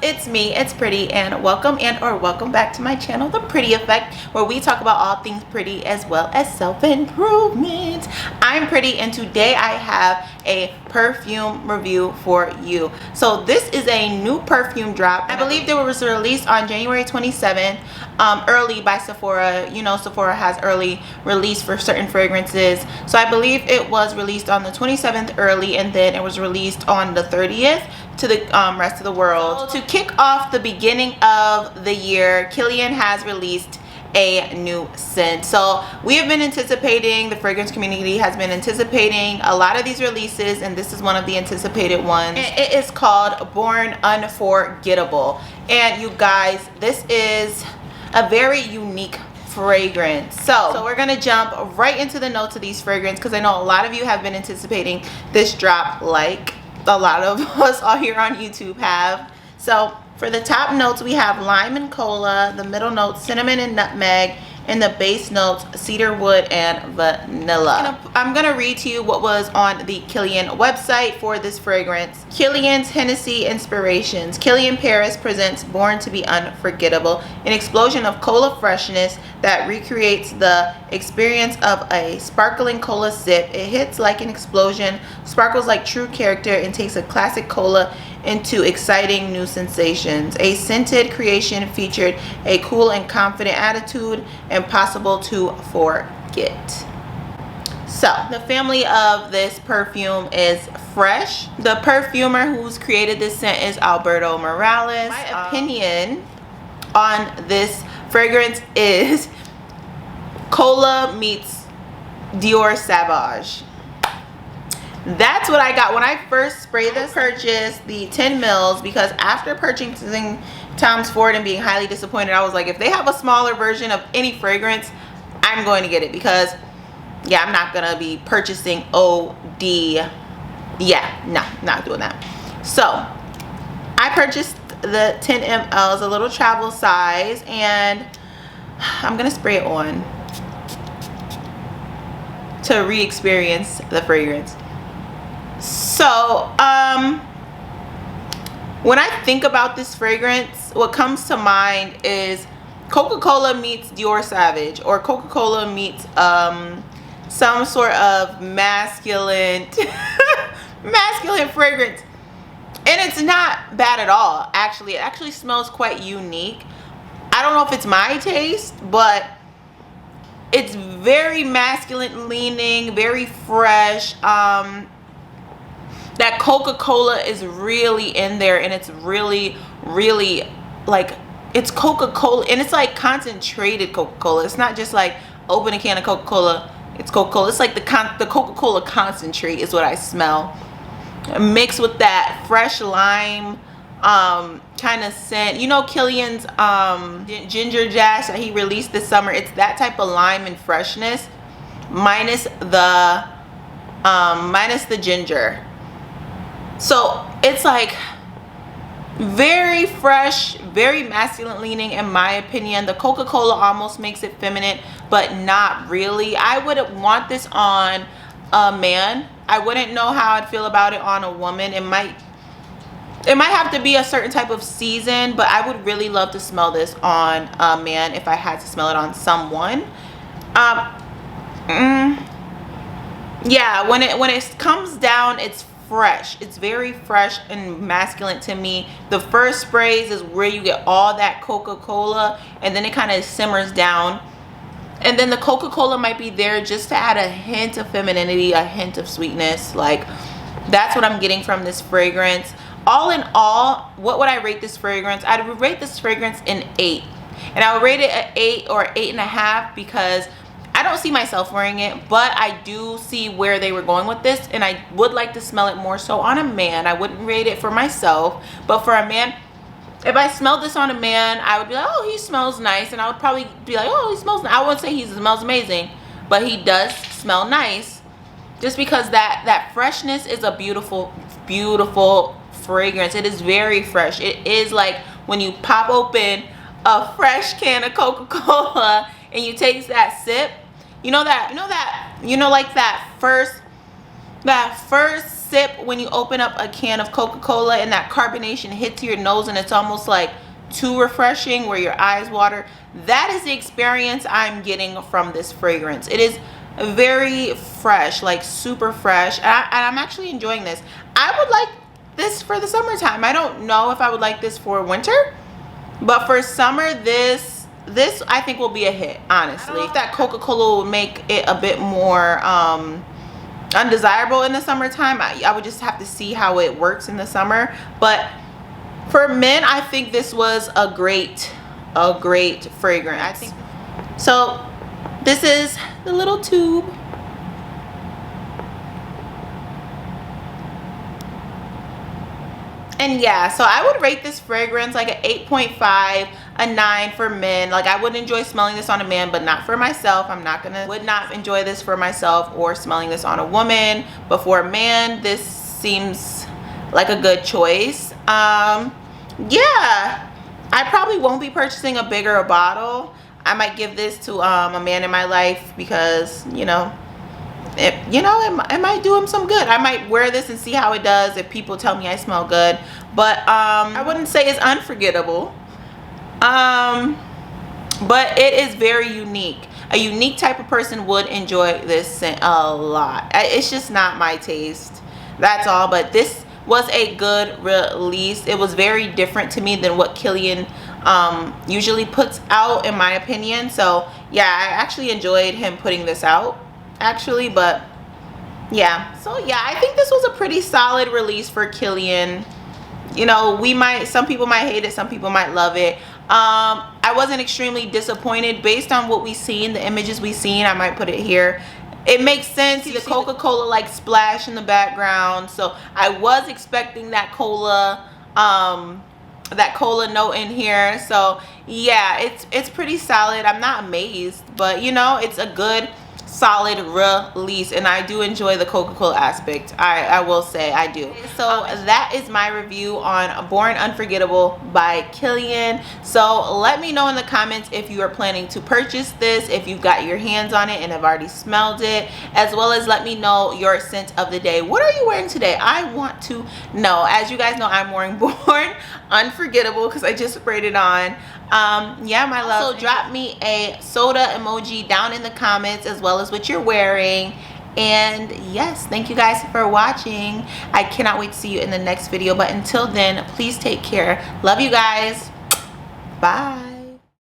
it's me, it's Pretty, and welcome back to my channel, The Pretty Effect, where we talk about all things pretty as well as self-improvement. I'm Pretty, and today I have a perfume review for you. So this is a new perfume drop. I believe it was released on January 27th, early by Sephora. You know, Sephora has early release for certain fragrances. So I believe it was released on the 27th early, and then it was released on the 30th to the rest of the world. So to kick off the beginning of the year, Kilian has released a new scent. So we have been anticipating, the fragrance community has been anticipating a lot of these releases, and this is one of the anticipated ones. It is called To Unforgettable. And you guys, this is a very unique fragrance. So we're gonna jump right into the notes of these fragrances, because I know a lot of you have been anticipating this drop, like a lot of us all here on YouTube have. So for the top notes, we have lime and cola, the middle notes cinnamon and nutmeg, and the base notes cedar wood and vanilla. I'm gonna read to you what was on the Kilian website for this fragrance. Kilian's Hennessy Inspirations. Kilian Paris presents Born to Be Unforgettable, an explosion of cola freshness that recreates the experience of a sparkling cola sip. It hits like an explosion, sparkles like true character, and takes a classic cola into exciting new sensations. A scented creation featured a cool and confident attitude, impossible to forget. So the family of this perfume is fresh. The perfumer who's created this scent is Alberto Morales. My opinion on this fragrance is cola meets Dior Sauvage. That's what I got when I first sprayed this. Purchased the 10 mils because after purchasing Tom's Ford and being highly disappointed, I was like, if they have a smaller version of any fragrance, I'm going to get it, because yeah, I'm not gonna be purchasing OD. Yeah, no, not doing that. So I purchased the 10 mls, a little travel size, and I'm gonna spray it on to re-experience the fragrance. So when I think about this fragrance, what comes to mind is Coca-Cola meets Dior Sauvage, or Coca-Cola meets some sort of masculine fragrance. And it's not bad at all, actually. It actually smells quite unique. I don't know if it's my taste, but it's very masculine leaning, very fresh. That Coca-Cola is really in there, and it's really like, it's Coca-Cola, and it's like concentrated Coca-Cola. It's not just like open a can of Coca-Cola, it's Coca-Cola. It's like the Coca-Cola concentrate is what I smell, mixed with that fresh lime kind of scent. You know, Kilian's ginger jazz that he released this summer, it's that type of lime and freshness, minus the ginger. So it's like very fresh, very masculine leaning, in my opinion. The Coca-Cola almost makes it feminine, but not really. I wouldn't want this on a man. I wouldn't know how I'd feel about it on a woman. It might have to be a certain type of season, but I would really love to smell this on a man if I had to smell it on someone. Yeah, when it comes down, it's fresh. It's very fresh and masculine to me. The first sprays is where you get all that Coca-Cola, and then it kind of simmers down, and then the Coca-Cola might be there just to add a hint of femininity, a hint of sweetness. Like, that's what I'm getting from this fragrance. All in all, what would I rate this fragrance? I would rate this fragrance an 8, and I would rate it an 8 or 8.5 because I don't see myself wearing it, but I do see where they were going with this, and I would like to smell it more so on a man. I wouldn't rate it for myself, but for a man, if I smelled this on a man, I would be like, oh, he smells nice, and I would probably be like, oh, he smells nice. I wouldn't say he smells amazing, but he does smell nice, just because that freshness is a beautiful fragrance. It is very fresh. It is like when you pop open a fresh can of Coca-Cola and you taste that sip. You know, like that first sip when you open up a can of Coca-Cola and that carbonation hits your nose and it's almost like too refreshing where your eyes water. That is the experience I'm getting from this fragrance. It is very fresh, like super fresh, and I'm actually enjoying this. I would like this for the summertime. I don't know if I would like this for winter, but for summer, this I think will be a hit, honestly. If that Coca-Cola will make it a bit more undesirable in the summertime, I would just have to see how it works in the summer. But for men, I think this was a great fragrance. I think so. This is the little tube. And yeah, so I would rate this fragrance like an 8.5, a 9 for men. Like, I would enjoy smelling this on a man, but not for myself. Would not enjoy this for myself or smelling this on a woman. But for a man, this seems like a good choice. Yeah, I probably won't be purchasing a bigger bottle. I might give this to a man in my life because, it might do him some good. I might wear this and see how it does if people tell me I smell good. But I wouldn't say it's unforgettable. But it is very unique. A unique type of person would enjoy this scent a lot. It's just not my taste. That's all. But this was a good release. It was very different to me than what Kilian usually puts out, in my opinion. So yeah, I actually enjoyed him putting this out, actually. But yeah, so yeah, I think this was a pretty solid release for Kilian. Some people might hate it, some people might love it. I wasn't extremely disappointed based on what we seen, the images we seen. I might put it here. It makes sense. See the Coca-Cola like splash in the background, so I was expecting that cola note in here. So yeah, it's pretty solid. I'm not amazed, but it's a good solid release, and I do enjoy the Coca-Cola aspect. I will say I do. So that is my review on Born Unforgettable by Kilian. So let me know in the comments if you are planning to purchase this, if you've got your hands on it and have already smelled it, as well as let me know your scent of the day. What are you wearing today? I want to know. As you guys know, I'm wearing Born Unforgettable because I just sprayed it on. Yeah, my love. Also, drop me a soda emoji down in the comments, as well as what you're wearing. And yes, thank you guys for watching. I cannot wait to see you in the next video, but until then, please take care. Love you guys. Bye.